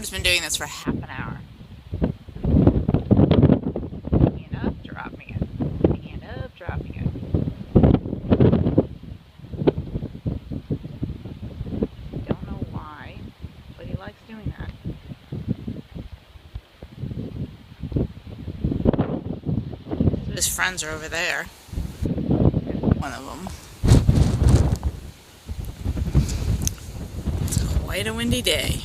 bird's been doing this for half an hour. Picking it up, dropping it. Picking it up, dropping it. Don't know why, but he likes doing that. So his friends are over there. One of them. It's quite a windy day.